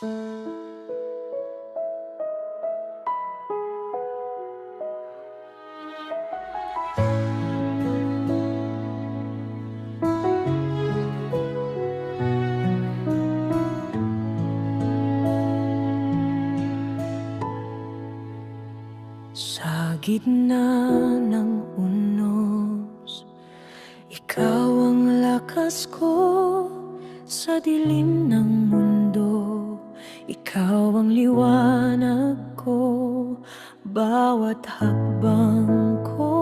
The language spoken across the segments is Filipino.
Sa gitna ng unos, ikaw ang lakas ko. Sa dilim ng mundo, ikaw ang liwanag ko. Bawat hakbang ko,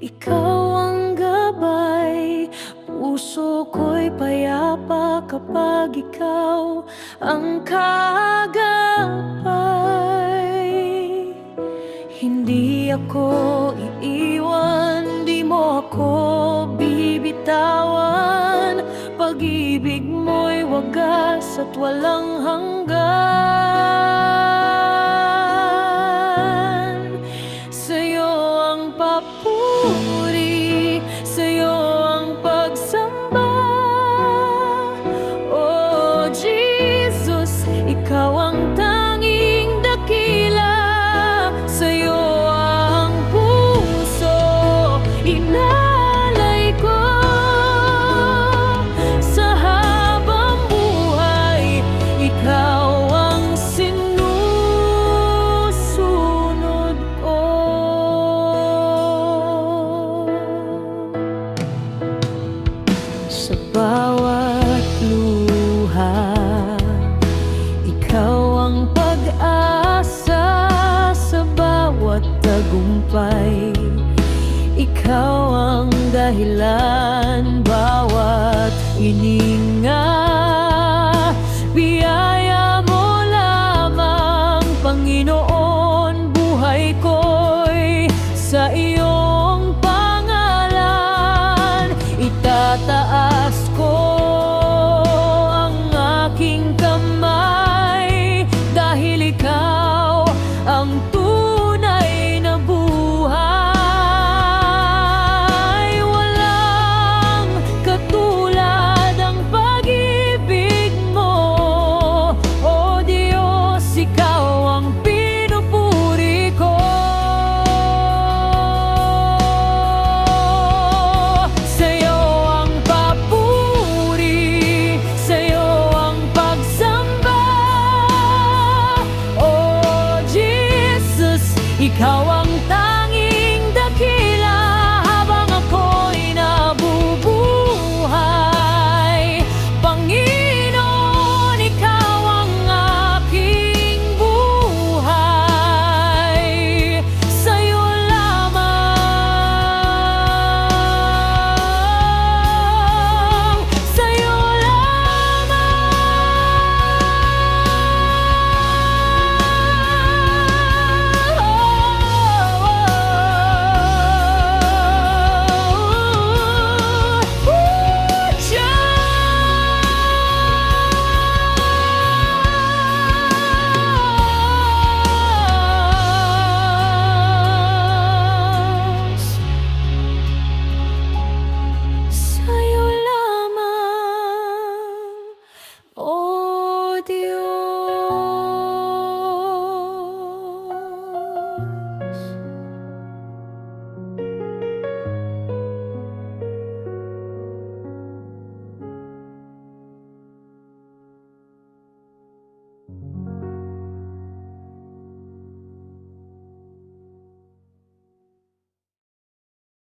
ikaw ang gabay. Puso ko'y payapa kapag ikaw ang kagabay. Hindi ako iiwan, di mo ako bibitawan. Pag-ibig mo'y wagas at walang hanggan.